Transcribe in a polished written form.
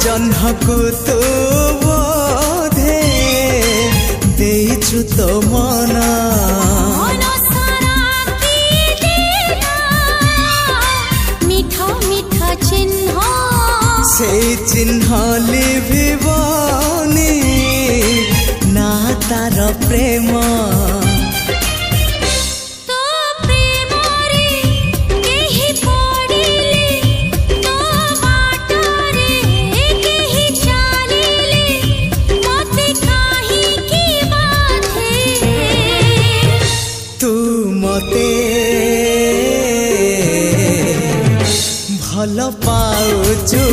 जह्नकु तू बोधे देइछु तो मना से चिन्ह लिभिबनी ना तार प्रेम तू मते भल पाउछु